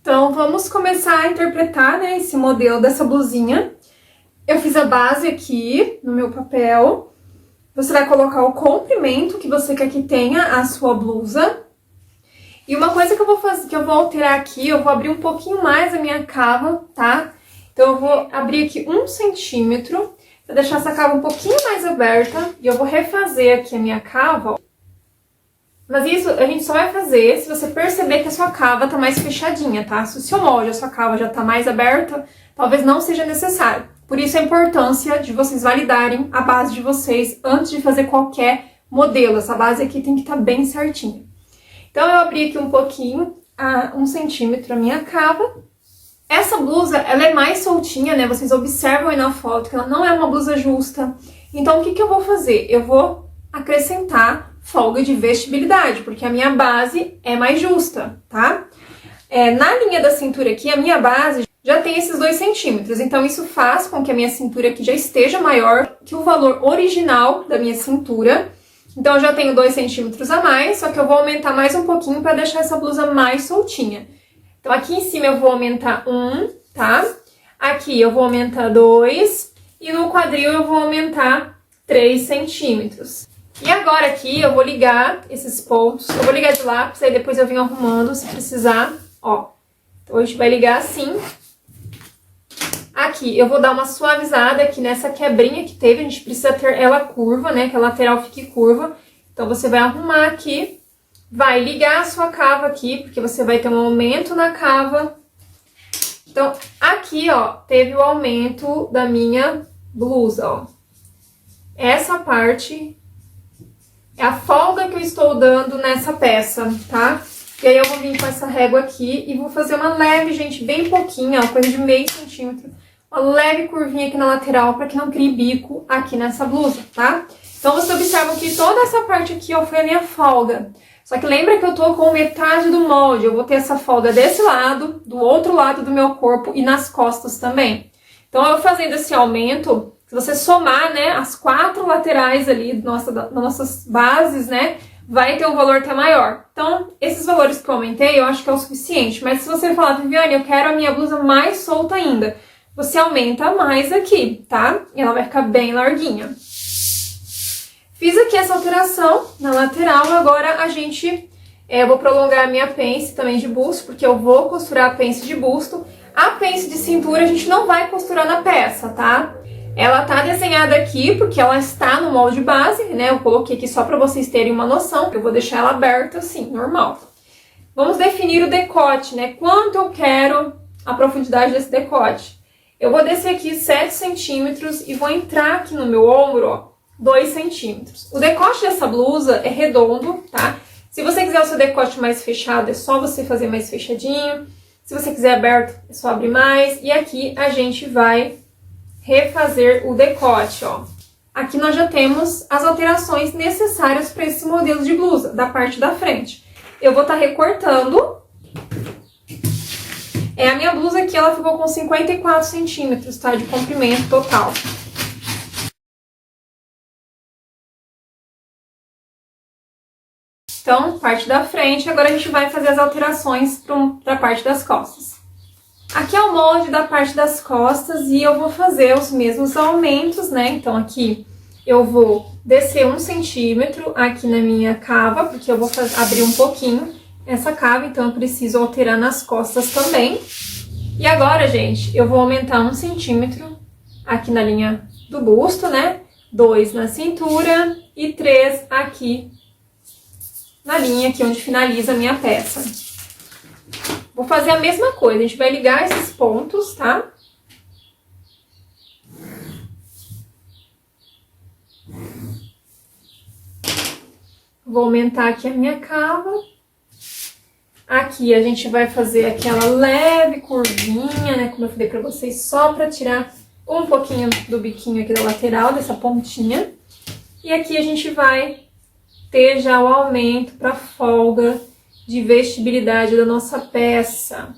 Então, vamos começar a interpretar, né, esse modelo dessa blusinha. Eu fiz a base aqui no meu papel. Você vai colocar o comprimento que você quer que tenha a sua blusa. E uma coisa que eu vou fazer, que eu vou alterar aqui, eu vou abrir um pouquinho mais a minha cava, tá? Então, eu vou abrir aqui 1 centímetro, pra deixar essa cava um pouquinho mais aberta. E eu vou refazer aqui a minha cava, ó. Mas isso a gente só vai fazer se você perceber que a sua cava tá mais fechadinha, tá? Se o seu molde, a sua cava já tá mais aberta, talvez não seja necessário. Por isso a importância de vocês validarem a base de vocês antes de fazer qualquer modelo. Essa base aqui tem que estar bem certinha. Então eu abri aqui um pouquinho, 1 centímetro a minha cava. Essa blusa, ela é mais soltinha, né? Vocês observam aí na foto que ela não é uma blusa justa. Então o que eu vou fazer? Eu vou acrescentar folga de vestibilidade, porque a minha base é mais justa, tá? Na linha da cintura aqui, a minha base já tem esses 2 centímetros, então isso faz com que a minha cintura aqui já esteja maior que o valor original da minha cintura. Então eu já tenho 2 centímetros a mais, só que eu vou aumentar mais um pouquinho para deixar essa blusa mais soltinha. Então aqui em cima eu vou aumentar 1, tá? Aqui eu vou aumentar 2 e no quadril eu vou aumentar 3 centímetros. E agora aqui eu vou ligar esses pontos, eu vou ligar de lápis, aí depois eu venho arrumando se precisar, ó. Então a gente vai ligar assim. Aqui eu vou dar uma suavizada aqui nessa quebrinha que teve, a gente precisa ter ela curva, né, que a lateral fique curva. Então você vai arrumar aqui, vai ligar a sua cava aqui, porque você vai ter um aumento na cava. Então aqui, ó, teve o aumento da minha blusa, ó. Essa parte é a folga que eu estou dando nessa peça, tá? E aí eu vou vir com essa régua aqui e vou fazer uma leve, gente, bem pouquinho, ó, coisa de meio centímetro. Uma leve curvinha aqui na lateral para que não crie bico aqui nessa blusa, tá? Então você observa que toda essa parte aqui, ó, foi a minha folga. Só que lembra que eu tô com metade do molde, eu vou ter essa folga desse lado, do outro lado do meu corpo e nas costas também. Então eu fazendo esse aumento, se você somar, né, as 4 laterais ali das nossas bases, né, vai ter um valor até maior. Então, esses valores que eu aumentei, eu acho que é o suficiente. Mas se você falar, Viviane, eu quero a minha blusa mais solta ainda, você aumenta mais aqui, tá? E ela vai ficar bem larguinha. Fiz aqui essa alteração na lateral, agora eu vou prolongar a minha pence também de busto, porque eu vou costurar a pence de busto. A pence de cintura a gente não vai costurar na peça, tá? Ela tá desenhada aqui porque ela está no molde base, né? Eu coloquei aqui só pra vocês terem uma noção. Eu vou deixar ela aberta assim, normal. Vamos definir o decote, né? Quanto eu quero a profundidade desse decote. Eu vou descer aqui 7 centímetros e vou entrar aqui no meu ombro, ó, 2 centímetros. O decote dessa blusa é redondo, tá? Se você quiser o seu decote mais fechado, é só você fazer mais fechadinho. Se você quiser aberto, é só abrir mais. E aqui a gente vai refazer o decote, ó. Aqui nós já temos as alterações necessárias para esse modelo de blusa, da parte da frente. Eu vou estar recortando. A minha blusa aqui, ela ficou com 54 centímetros, tá? De comprimento total. Então, parte da frente, agora a gente vai fazer as alterações para a parte das costas. Aqui é o molde da parte das costas e eu vou fazer os mesmos aumentos, né? Então aqui eu vou descer 1 centímetro aqui na minha cava, porque eu vou abrir um pouquinho essa cava, então eu preciso alterar nas costas também. E agora, gente, eu vou aumentar 1 centímetro aqui na linha do busto, né? 2 na cintura e 3 aqui na linha aqui onde finaliza a minha peça. Vou fazer a mesma coisa, a gente vai ligar esses pontos, tá? Vou aumentar aqui a minha cava. Aqui a gente vai fazer aquela leve curvinha, né? Como eu falei pra vocês, só pra tirar um pouquinho do biquinho aqui da lateral, dessa pontinha. E aqui a gente vai ter já o aumento pra folga de vestibilidade da nossa peça.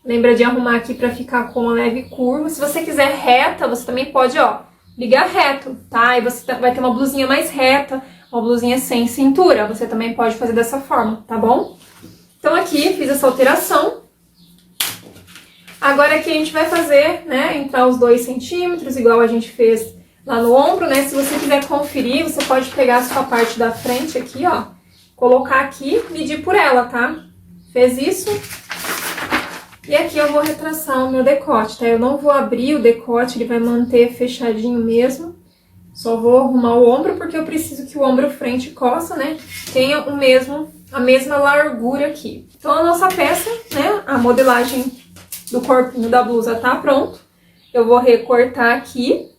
Lembra de arrumar aqui pra ficar com uma leve curva. Se você quiser reta, você também pode, ó, ligar reto, tá? E você vai ter uma blusinha mais reta, uma blusinha sem cintura. Você também pode fazer dessa forma, tá bom? Então aqui fiz essa alteração. Agora aqui a gente vai fazer, né, entrar os 2 centímetros, igual a gente fez lá no ombro, né? Se você quiser conferir, você pode pegar a sua parte da frente aqui, ó, colocar aqui, medir por ela, tá? Fez isso. E aqui eu vou retraçar o meu decote, tá? Eu não vou abrir o decote, ele vai manter fechadinho mesmo. Só vou arrumar o ombro, porque eu preciso que o ombro frente e costa, né, tenha a mesma largura aqui. Então a nossa peça, né, a modelagem do corpinho da blusa tá pronto. Eu vou recortar aqui.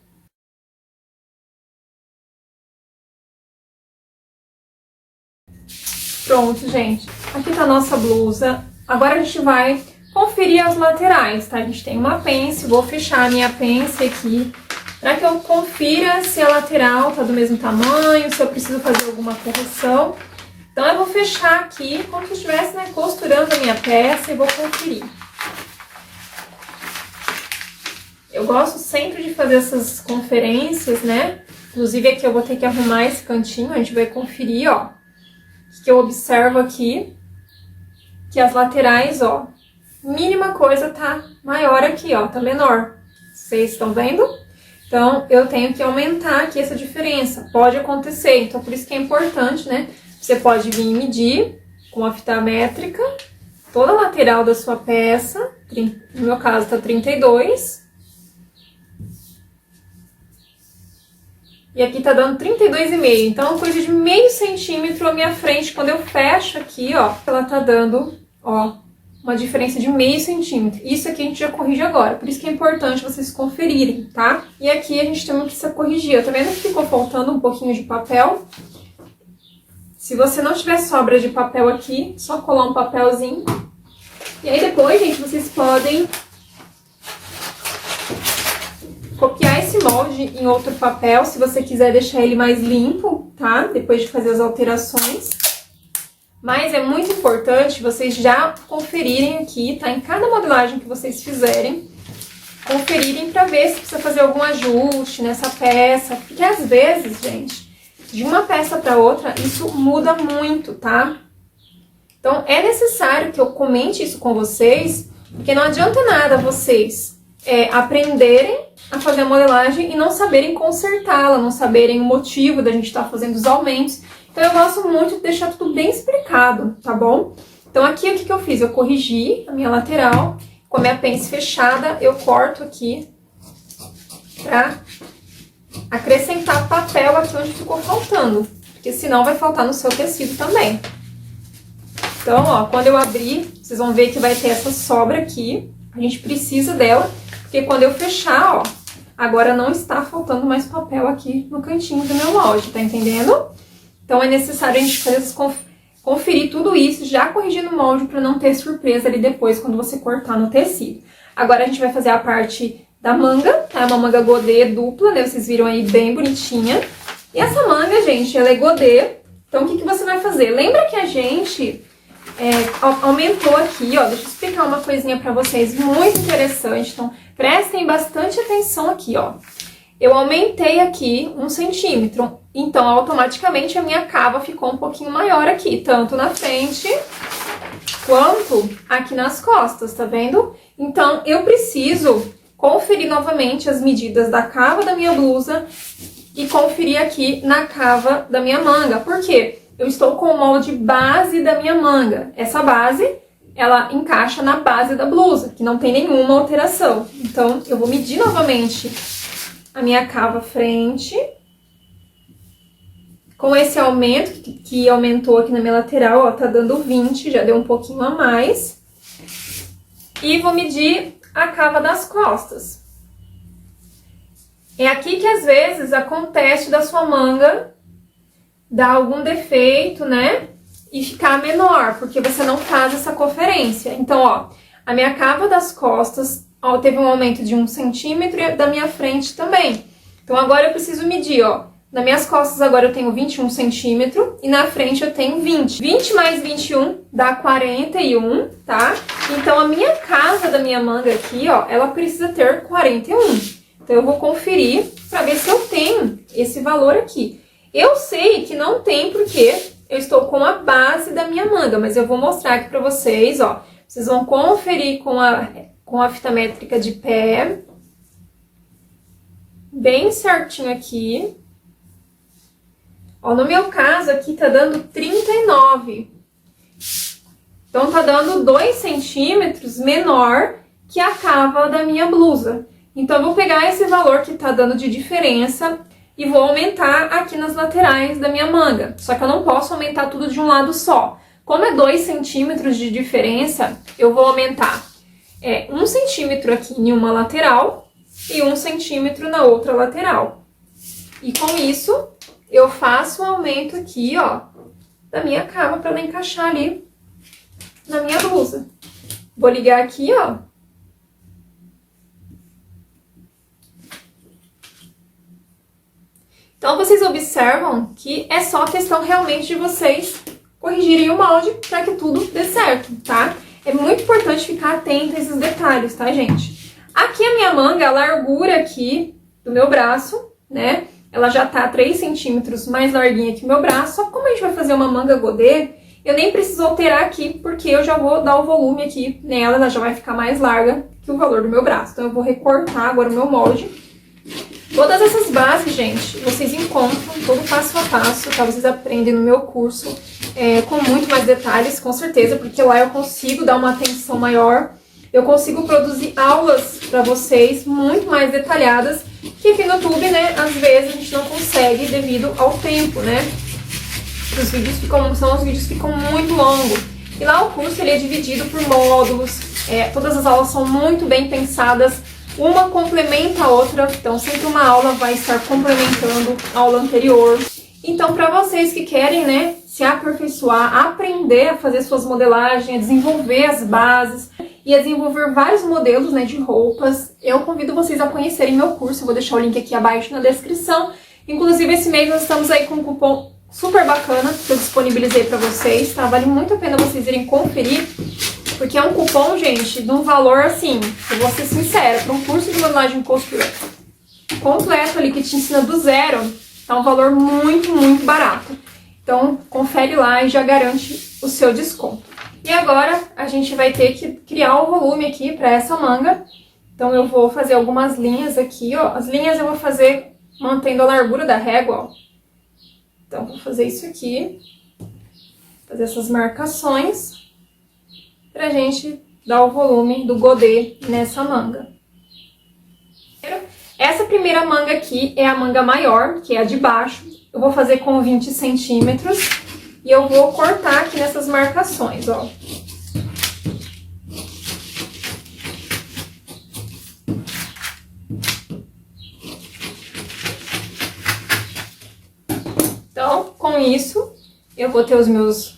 Pronto, gente. Aqui tá a nossa blusa. Agora a gente vai conferir as laterais, tá? A gente tem uma pence, vou fechar a minha pence aqui para que eu confira se a lateral tá do mesmo tamanho, se eu preciso fazer alguma correção. Então eu vou fechar aqui como se eu estivesse, né, costurando a minha peça e vou conferir. Eu gosto sempre de fazer essas conferências, né? Inclusive aqui eu vou ter que arrumar esse cantinho, a gente vai conferir, ó. O que eu observo aqui, que as laterais, ó, mínima coisa tá maior aqui, ó, tá menor. Vocês estão vendo? Então, eu tenho que aumentar aqui essa diferença. Pode acontecer, então por isso que é importante, né? Você pode vir medir com a fita métrica toda a lateral da sua peça. No meu caso tá 32. E aqui tá dando 32,5. Então, coisa de meio centímetro a minha frente, quando eu fecho aqui, ó, ela tá dando, ó, uma diferença de meio centímetro. Isso aqui a gente já corrige agora, por isso que é importante vocês conferirem, tá? E aqui a gente também precisa corrigir. Tá vendo que ficou faltando um pouquinho de papel? Se você não tiver sobra de papel aqui, só colar um papelzinho. E aí depois, gente, vocês podem copiar esse molde em outro papel, se você quiser deixar ele mais limpo, tá? Depois de fazer as alterações. Mas é muito importante vocês já conferirem aqui, tá? Em cada modelagem que vocês fizerem, conferirem pra ver se precisa fazer algum ajuste nessa peça. Porque às vezes, gente, de uma peça pra outra, isso muda muito, tá? Então, é necessário que eu comente isso com vocês, porque não adianta nada vocês aprenderem a fazer a modelagem e não saberem consertá-la, não saberem o motivo da gente estar fazendo os aumentos. Então eu gosto muito de deixar tudo bem explicado, tá bom? Então aqui o que eu fiz? Eu corrigi a minha lateral, com a minha pence fechada, eu corto aqui pra acrescentar papel aqui onde ficou faltando, porque senão vai faltar no seu tecido também. Então, ó, quando eu abrir, vocês vão ver que vai ter essa sobra aqui, a gente precisa dela, porque quando eu fechar, ó, agora não está faltando mais papel aqui no cantinho do meu molde, tá entendendo? Então é necessário a gente fazer conferir tudo isso, já corrigindo o molde para não ter surpresa ali depois quando você cortar no tecido. Agora a gente vai fazer a parte da manga, tá? É uma manga godê dupla, né? Vocês viram aí bem bonitinha. E essa manga, gente, ela é godê. Então o que você vai fazer? Lembra que a gente aumentou aqui, ó, deixa eu explicar uma coisinha pra vocês muito interessante, então prestem bastante atenção aqui, ó. Eu aumentei aqui 1 centímetro, então automaticamente a minha cava ficou um pouquinho maior aqui, tanto na frente quanto aqui nas costas, tá vendo? Então eu preciso conferir novamente as medidas da cava da minha blusa e conferir aqui na cava da minha manga, por quê? Eu estou com o molde base da minha manga. Essa base, ela encaixa na base da blusa, que não tem nenhuma alteração. Então, eu vou medir novamente a minha cava frente. Com esse aumento, que aumentou aqui na minha lateral, ó, tá dando 20, já deu um pouquinho a mais. E vou medir a cava das costas. É aqui que às vezes acontece da sua manga dar algum defeito, né? E ficar menor, porque você não faz essa conferência. Então, ó, a minha cava das costas, ó, teve um aumento de 1 centímetro e da minha frente também. Então, agora eu preciso medir, ó. Nas minhas costas agora eu tenho 21 centímetros e na frente eu tenho 20. 20 mais 21 dá 41, tá? Então, a minha cava da minha manga aqui, ó, ela precisa ter 41. Então, eu vou conferir pra ver se eu tenho esse valor aqui. Eu sei que não tem porque eu estou com a base da minha manga, mas eu vou mostrar aqui pra vocês, ó. Vocês vão conferir com a fita métrica de pé, bem certinho aqui. Ó, no meu caso aqui tá dando 39. Então tá dando 2 centímetros menor que a cava da minha blusa. Então eu vou pegar esse valor que tá dando de diferença e vou aumentar aqui nas laterais da minha manga. Só que eu não posso aumentar tudo de um lado só. Como é 2 centímetros de diferença, eu vou aumentar 1 centímetro aqui em uma lateral e 1 centímetro na outra lateral. E com isso, eu faço um aumento aqui, ó, da minha cava para ela encaixar ali na minha blusa. Vou ligar aqui, ó. Então, vocês observam que é só questão realmente de vocês corrigirem o molde para que tudo dê certo, tá? É muito importante ficar atento a esses detalhes, tá, gente? Aqui a minha manga, a largura aqui do meu braço, né? Ela já tá 3 centímetros mais larguinha que o meu braço. Só que como a gente vai fazer uma manga godê, eu nem preciso alterar aqui, porque eu já vou dar o volume aqui nela, ela já vai ficar mais larga que o valor do meu braço. Então eu vou recortar agora o meu molde. Todas essas bases, gente, vocês encontram todo passo a passo, tá? Vocês aprendem no meu curso com muito mais detalhes, com certeza, porque lá eu consigo dar uma atenção maior, eu consigo produzir aulas para vocês muito mais detalhadas, que aqui no YouTube, né, às vezes a gente não consegue devido ao tempo, né? Os vídeos ficam muito longos. E lá o curso ele é dividido por módulos, todas as aulas são muito bem pensadas, uma complementa a outra, então sempre uma aula vai estar complementando a aula anterior. Então, para vocês que querem, né, se aperfeiçoar, aprender a fazer suas modelagens, a desenvolver as bases e a desenvolver vários modelos, né, de roupas, eu convido vocês a conhecerem meu curso. Eu vou deixar o link aqui abaixo na descrição. Inclusive, esse mês nós estamos aí com um cupom super bacana que eu disponibilizei para vocês, tá? Vale muito a pena vocês irem conferir. Porque é um cupom, gente, de um valor, assim, eu vou ser sincera, para um curso de modelagem e costura completo ali, que te ensina do zero, tá um valor muito, muito barato. Então, confere lá e já garante o seu desconto. E agora, a gente vai ter que criar o volume aqui para essa manga. Então, eu vou fazer algumas linhas aqui, ó. As linhas eu vou fazer mantendo a largura da régua, ó. Então, vou fazer isso aqui, fazer essas marcações, pra gente dar o volume do godê nessa manga. Essa primeira manga aqui é a manga maior, que é a de baixo. Eu vou fazer com 20 centímetros e eu vou cortar aqui nessas marcações, ó. Então, com isso, eu vou ter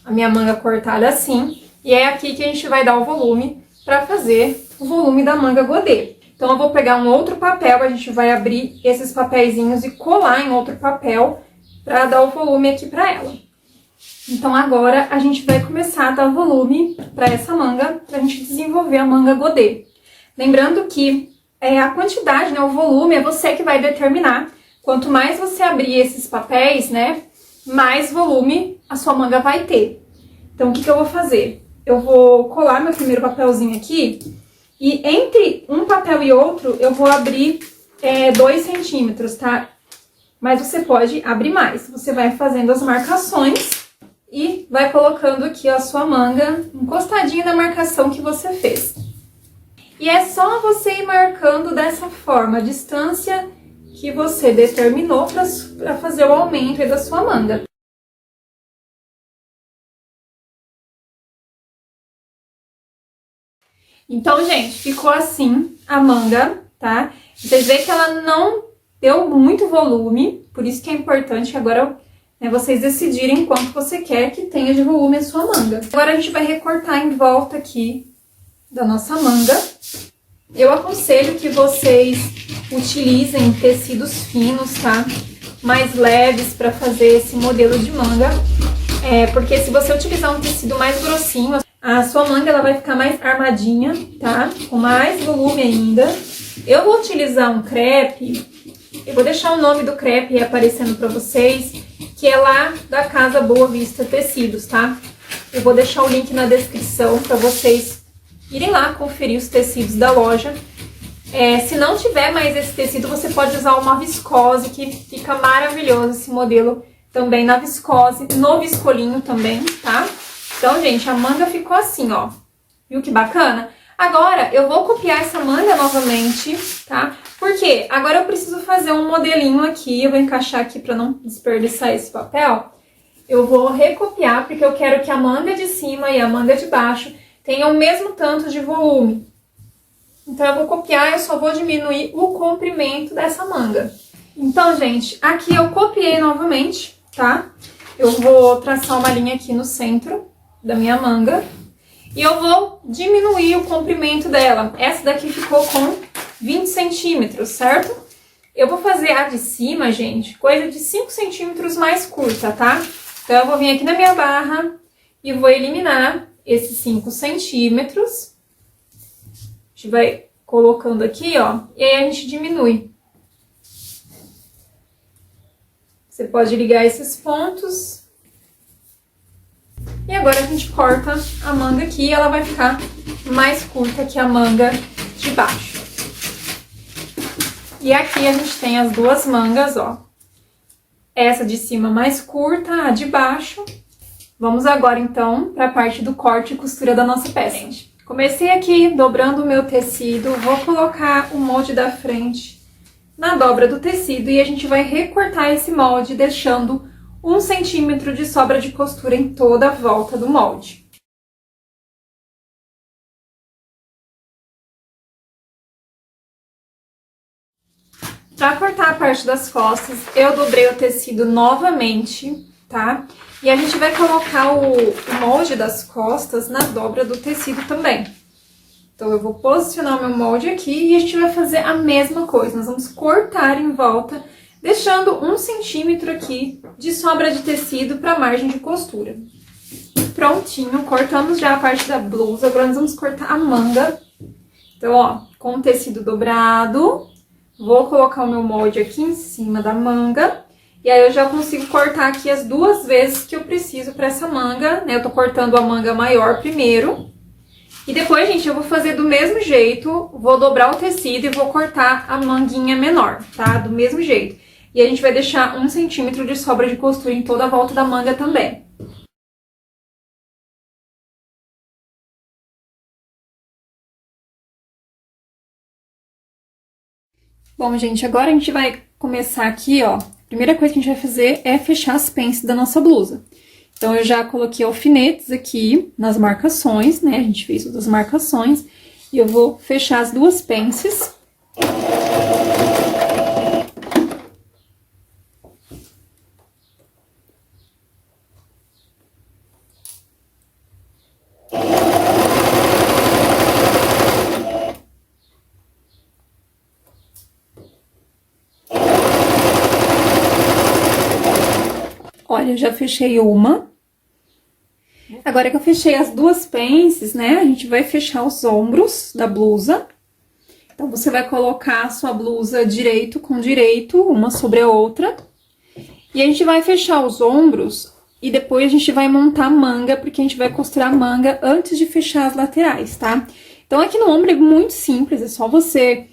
a minha manga cortada assim. E é aqui que a gente vai dar o volume para fazer o volume da manga godê. Então, eu vou pegar um outro papel, a gente vai abrir esses papeizinhos e colar em outro papel para dar o volume aqui para ela. Então, agora a gente vai começar a dar volume para essa manga, para a gente desenvolver a manga godê. Lembrando que a quantidade, né, o volume, é você que vai determinar. Quanto mais você abrir esses papéis, né, mais volume a sua manga vai ter. Então, o que eu vou fazer? Eu vou colar meu primeiro papelzinho aqui e entre um papel e outro eu vou abrir 2 centímetros, tá? Mas você pode abrir mais. Você vai fazendo as marcações e vai colocando aqui a sua manga encostadinha na marcação que você fez. E é só você ir marcando dessa forma a distância que você determinou para fazer o aumento aí da sua manga. Então, gente, ficou assim a manga, tá? Vocês veem que ela não deu muito volume, por isso que é importante agora, né, vocês decidirem quanto você quer que tenha de volume a sua manga. Agora a gente vai recortar em volta aqui da nossa manga. Eu aconselho que vocês utilizem tecidos finos, tá? Mais leves para fazer esse modelo de manga. Porque se você utilizar um tecido mais grossinho, a sua manga ela vai ficar mais armadinha, tá? Com mais volume ainda. Eu vou utilizar um crepe, eu vou deixar o nome do crepe aparecendo para vocês, que é lá da Casa Boa Vista Tecidos, tá? Eu vou deixar o link na descrição para vocês irem lá conferir os tecidos da loja. Se não tiver mais esse tecido, você pode usar uma viscose, que fica maravilhoso esse modelo também na viscose, no viscolinho também, tá? Então, gente, a manga ficou assim, ó. Viu que bacana? Agora, eu vou copiar essa manga novamente, tá? Porque agora eu preciso fazer um modelinho aqui, eu vou encaixar aqui para não desperdiçar esse papel. Eu vou recopiar, porque eu quero que a manga de cima e a manga de baixo tenham o mesmo tanto de volume. Então, eu vou copiar, eu só vou diminuir o comprimento dessa manga. Então, gente, aqui eu copiei novamente, tá? Eu vou traçar uma linha aqui no centro da minha manga. E eu vou diminuir o comprimento dela. Essa daqui ficou com 20 centímetros, certo? Eu vou fazer a de cima, gente, coisa de 5 centímetros mais curta, tá? Então, eu vou vir aqui na minha barra e vou eliminar esses 5 centímetros. A gente vai colocando aqui, ó, e aí a gente diminui. Você pode ligar esses pontos. E agora a gente corta a manga aqui e ela vai ficar mais curta que a manga de baixo. E aqui a gente tem as duas mangas, ó. Essa de cima mais curta, a de baixo. Vamos agora, então, para a parte do corte e costura da nossa peça. Gente, comecei aqui dobrando o meu tecido, vou colocar o molde da frente na dobra do tecido e a gente vai recortar esse molde, deixando 1 centímetro de sobra de costura em toda a volta do molde. Para cortar a parte das costas, eu dobrei o tecido novamente, tá? E a gente vai colocar o molde das costas na dobra do tecido também. Então, eu vou posicionar o meu molde aqui e a gente vai fazer a mesma coisa. Nós vamos cortar em volta, deixando 1 centímetro aqui de sobra de tecido para a margem de costura. Prontinho, cortamos já a parte da blusa, agora nós vamos cortar a manga. Então, ó, com o tecido dobrado, vou colocar o meu molde aqui em cima da manga. E aí eu já consigo cortar aqui as 2 vezes que eu preciso para essa manga, né? Eu tô cortando a manga maior primeiro. E depois, gente, eu vou fazer do mesmo jeito, vou dobrar o tecido e vou cortar a manguinha menor, tá? Do mesmo jeito. E a gente vai deixar 1 centímetro de sobra de costura em toda a volta da manga também. Bom, gente, agora a gente vai começar aqui, ó. A primeira coisa que a gente vai fazer é fechar as pences da nossa blusa. Então, eu já coloquei alfinetes aqui nas marcações, né? A gente fez todas as marcações. E eu vou fechar as 2 pences. Olha, eu já fechei uma. Agora que eu fechei as 2 pences, né, a gente vai fechar os ombros da blusa. Então, você vai colocar a sua blusa direito com direito, uma sobre a outra. E a gente vai fechar os ombros e depois a gente vai montar a manga, porque a gente vai costurar a manga antes de fechar as laterais, tá? Então, aqui no ombro é muito simples, é só você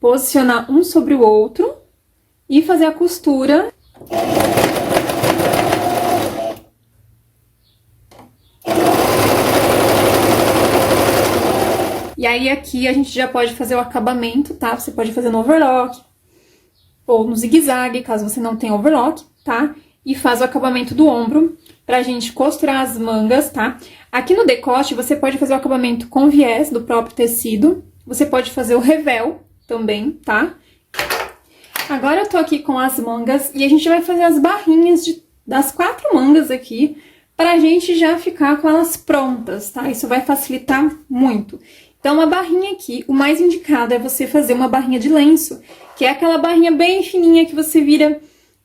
posicionar um sobre o outro e fazer a costura. E aí, aqui a gente já pode fazer o acabamento, tá? Você pode fazer no overlock ou no zigue-zague, caso você não tenha overlock, tá? E faz o acabamento do ombro pra gente costurar as mangas, tá? Aqui no decote, você pode fazer o acabamento com viés do próprio tecido. Você pode fazer o revel também, tá? Agora eu tô aqui com as mangas e a gente vai fazer as barrinhas das 4 mangas aqui pra gente já ficar com elas prontas, tá? Isso vai facilitar muito. Então, uma barrinha aqui, o mais indicado é você fazer uma barrinha de lenço, que é aquela barrinha bem fininha que você vira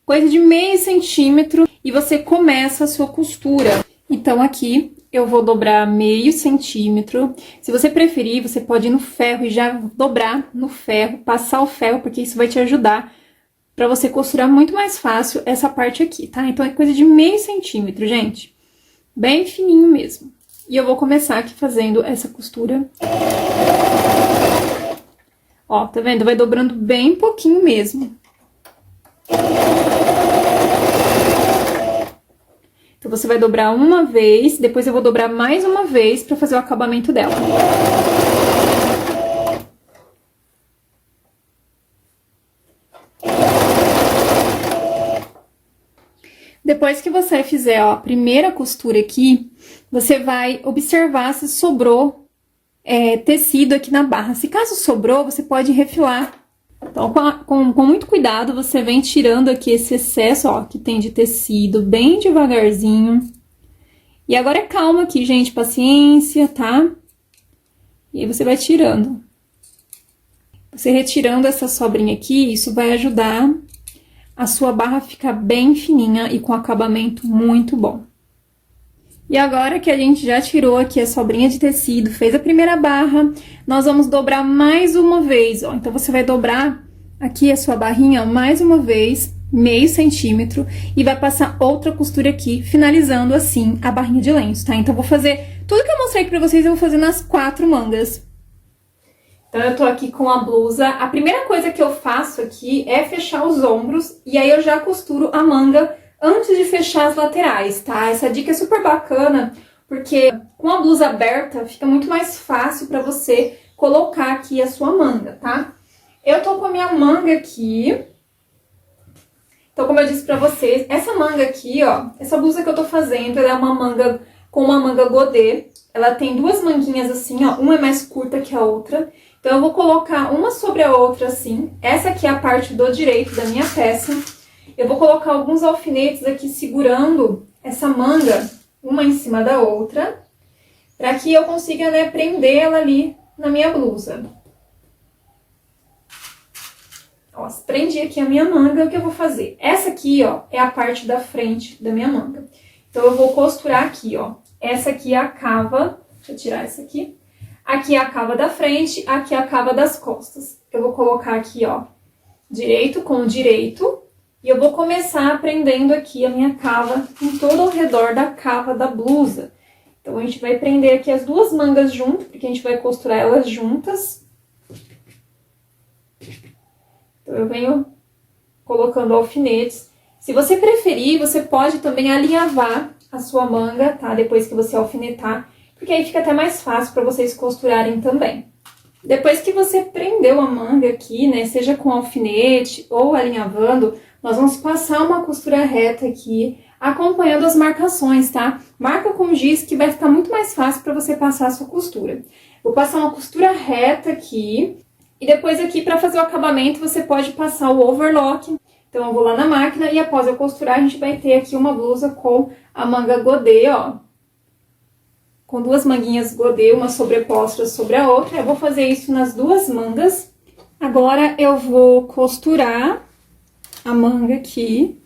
coisa de meio centímetro e você começa a sua costura. Então, aqui eu vou dobrar meio centímetro. Se você preferir, você pode ir no ferro e já dobrar no ferro, passar o ferro, porque isso vai te ajudar pra você costurar muito mais fácil essa parte aqui, tá? Então, é coisa de meio centímetro, gente. Bem fininho mesmo. E eu vou começar aqui fazendo essa costura. Ó, tá vendo? Vai dobrando bem pouquinho mesmo. Então, você vai dobrar uma vez, depois eu vou dobrar mais uma vez pra fazer o acabamento dela. Depois que você fizer, ó, a primeira costura aqui, você vai observar se sobrou tecido aqui na barra. Se caso sobrou, você pode refilar. Então, com muito cuidado, você vem tirando aqui esse excesso, ó, que tem de tecido, bem devagarzinho. E agora é calma aqui, gente, paciência, tá? E aí você vai tirando. Você retirando essa sobrinha aqui, isso vai ajudar a sua barra ficar bem fininha e com acabamento muito bom. E agora que a gente já tirou aqui a sobrinha de tecido, fez a primeira barra, nós vamos dobrar mais uma vez, ó. Então, você vai dobrar aqui a sua barrinha mais uma vez, meio centímetro, e vai passar outra costura aqui, finalizando assim a barrinha de lenço, tá? Então, eu vou fazer tudo que eu mostrei aqui pra vocês, eu vou fazer nas 4 mangas. Então, eu tô aqui com a blusa. A primeira coisa que eu faço aqui é fechar os ombros, e aí eu já costuro a manga antes de fechar as laterais, tá? Essa dica é super bacana, porque com a blusa aberta fica muito mais fácil pra você colocar aqui a sua manga, tá? Eu tô com a minha manga aqui. Então, como eu disse pra vocês, essa manga aqui, ó, essa blusa que eu tô fazendo, ela é uma manga com uma manga godê. Ela tem 2 manguinhas assim, ó, uma é mais curta que a outra. Então, eu vou colocar uma sobre a outra assim. Essa aqui é a parte do direito da minha peça. Eu vou colocar alguns alfinetes aqui segurando essa manga, uma em cima da outra, para que eu consiga, né, prender ela ali na minha blusa. Ó, prendi aqui a minha manga, o que eu vou fazer? Essa aqui, ó, é a parte da frente da minha manga. Então, eu vou costurar aqui, ó. Essa aqui é a cava, deixa eu tirar essa aqui. Aqui é a cava da frente, aqui é a cava das costas. Eu vou colocar aqui, ó, direito com direito. E eu vou começar prendendo aqui a minha cava em todo ao redor da cava da blusa. Então, a gente vai prender aqui as 2 mangas juntas, porque a gente vai costurar elas juntas. Então, eu venho colocando alfinetes. Se você preferir, você pode também alinhavar a sua manga, tá? Depois que você alfinetar, porque aí fica até mais fácil para vocês costurarem também. Depois que você prendeu a manga aqui, né, seja com alfinete ou alinhavando, nós vamos passar uma costura reta aqui, acompanhando as marcações, tá? Marca com giz que vai ficar muito mais fácil para você passar a sua costura. Vou passar uma costura reta aqui, e depois aqui, para fazer o acabamento, você pode passar o overlock. Então, eu vou lá na máquina e após eu costurar, a gente vai ter aqui uma blusa com a manga godê, ó. Com 2 manguinhas godê, uma sobreposta sobre a outra. Eu vou fazer isso nas 2 mangas. Agora, eu vou costurar a manga aqui.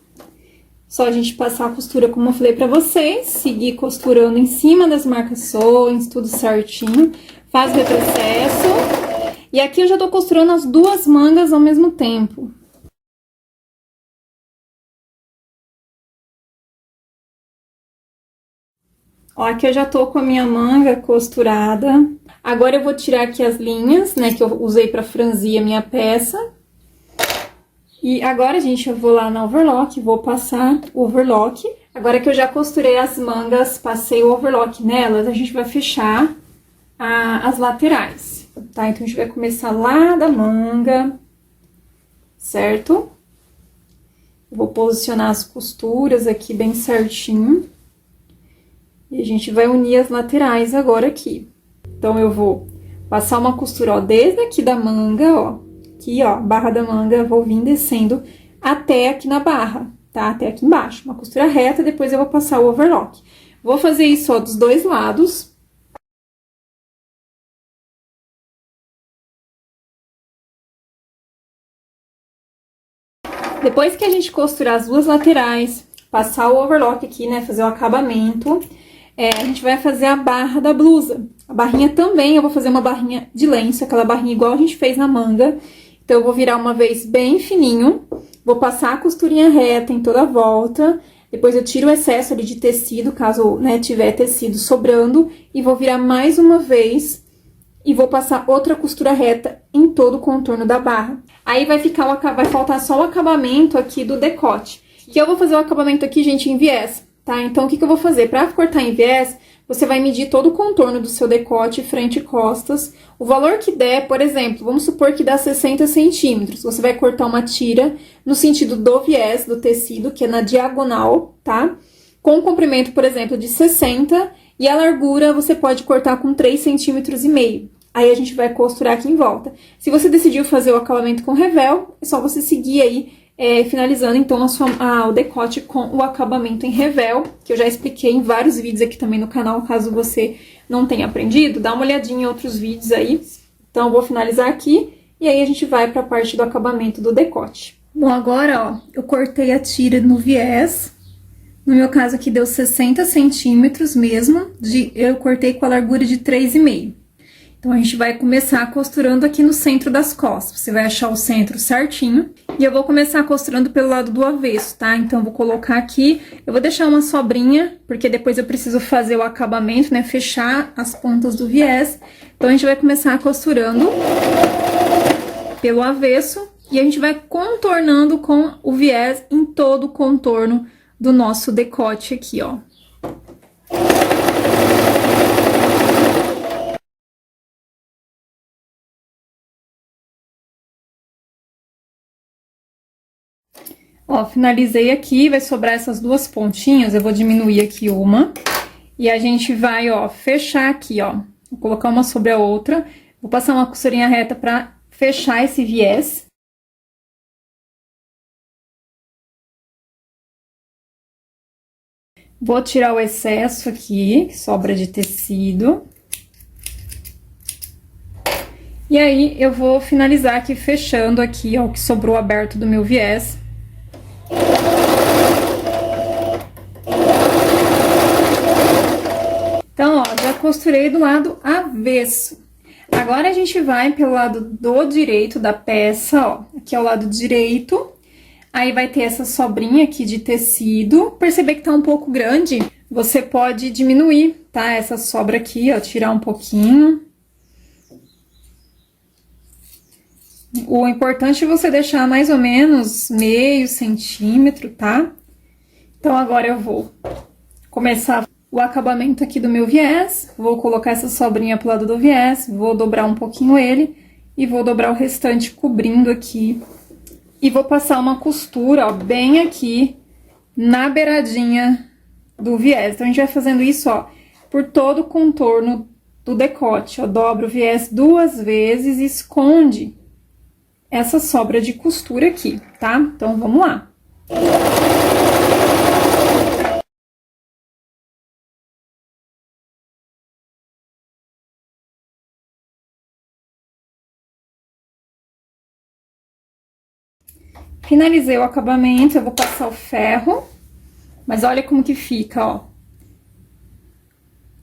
Só a gente passar a costura como eu falei pra vocês. Seguir costurando em cima das marcações, tudo certinho. Faz o retrocesso. E aqui eu já tô costurando as 2 mangas ao mesmo tempo. Ó, aqui eu já tô com a minha manga costurada. Agora eu vou tirar aqui as linhas, né, que eu usei pra franzir a minha peça. E agora, gente, eu vou lá na overlock, vou passar o overlock. Agora que eu já costurei as mangas, passei o overlock nelas, a gente vai fechar as laterais, tá? Então, a gente vai começar lá da manga, certo? Eu vou posicionar as costuras aqui bem certinho. E a gente vai unir as laterais agora aqui. Então, eu vou passar uma costura, ó, desde aqui da manga, ó. Aqui, ó, barra da manga, vou vir descendo até aqui na barra, tá? Até aqui embaixo. Uma costura reta, depois eu vou passar o overlock. Vou fazer isso, ó, dos 2 lados. Depois que a gente costurar as 2 laterais, passar o overlock aqui, né, fazer o acabamento, a gente vai fazer a barra da blusa. A barrinha também, eu vou fazer uma barrinha de lenço, aquela barrinha igual a gente fez na manga. Então, eu vou virar uma vez bem fininho, Vou passar a costurinha reta em toda a volta. Depois eu tiro o excesso ali de tecido, caso, né, tiver tecido sobrando. E vou virar mais uma vez e vou passar outra costura reta em todo o contorno da barra. Aí vai faltar só o acabamento aqui do decote. Que eu vou fazer o acabamento aqui, gente, em viés, tá? Então, o que eu vou fazer? Pra cortar em viés, você vai medir todo o contorno do seu decote, frente e costas. O valor que der, por exemplo, vamos supor que dá 60 centímetros. Você vai cortar uma tira no sentido do viés do tecido, que é na diagonal, tá? Com um comprimento, por exemplo, de 60, e a largura você pode cortar com 3,5 centímetros. Aí a gente vai costurar aqui em volta. Se você decidiu fazer o acabamento com revel, é só você seguir aí, finalizando então o decote com o acabamento em revel, que eu já expliquei em vários vídeos aqui também no canal, caso você não tenha aprendido, dá uma olhadinha em outros vídeos aí. Então, eu vou finalizar aqui, e aí a gente vai pra parte do acabamento do decote. Bom, agora, ó, eu cortei a tira no viés. No meu caso aqui deu 60 centímetros mesmo, eu cortei com a largura de 3,5. Então, a gente vai começar costurando aqui no centro das costas. Você vai achar o centro certinho. E eu vou começar costurando pelo lado do avesso, tá? Então, eu vou colocar aqui, eu vou deixar uma sobrinha, porque depois eu preciso fazer o acabamento, né? Fechar as pontas do viés. Então, a gente vai começar costurando pelo avesso. E a gente vai contornando com o viés em todo o contorno do nosso decote aqui, ó. Ó, finalizei aqui, vai sobrar essas duas pontinhas, eu vou diminuir aqui uma. E a gente vai, ó, fechar aqui, ó. Vou colocar uma sobre a outra. Vou passar uma costurinha reta pra fechar esse viés. Vou tirar o excesso aqui, que sobra de tecido. E aí, eu vou finalizar aqui, fechando aqui, ó, o que sobrou aberto do meu viés. Então, ó, já costurei do lado avesso. Agora, a gente vai pelo lado do direito da peça, ó. Aqui é o lado direito. Aí, vai ter essa sobrinha aqui de tecido. Perceber que tá um pouco grande, você pode diminuir, tá? Essa sobra aqui, ó, tirar um pouquinho. O importante é você deixar mais ou menos meio centímetro, tá? Então, agora eu vou começar o acabamento aqui do meu viés. Vou colocar essa sobrinha pro lado do viés, vou dobrar um pouquinho ele e vou dobrar o restante cobrindo aqui. E vou passar uma costura, ó, bem aqui na beiradinha do viés. Então, a gente vai fazendo isso, ó, por todo o contorno do decote. Eu dobro o viés 2 vezes e esconde essa sobra de costura aqui, tá? Então, vamos lá. Finalizei o acabamento, eu vou passar o ferro, mas olha como que fica, ó.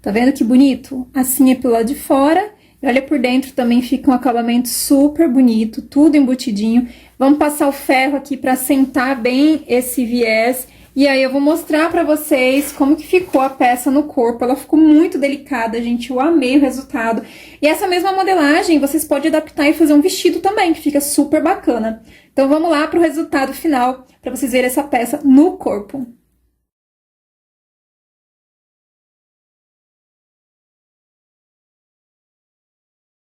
Tá vendo que bonito? Assim é pelo lado de fora, e olha por dentro também fica um acabamento super bonito, tudo embutidinho. Vamos passar o ferro aqui pra assentar bem esse viés, e aí eu vou mostrar pra vocês como que ficou a peça no corpo. Ela ficou muito delicada, gente, eu amei o resultado. E essa mesma modelagem vocês podem adaptar e fazer um vestido também, que fica super bacana. Então, vamos lá pro resultado final, pra vocês verem essa peça no corpo.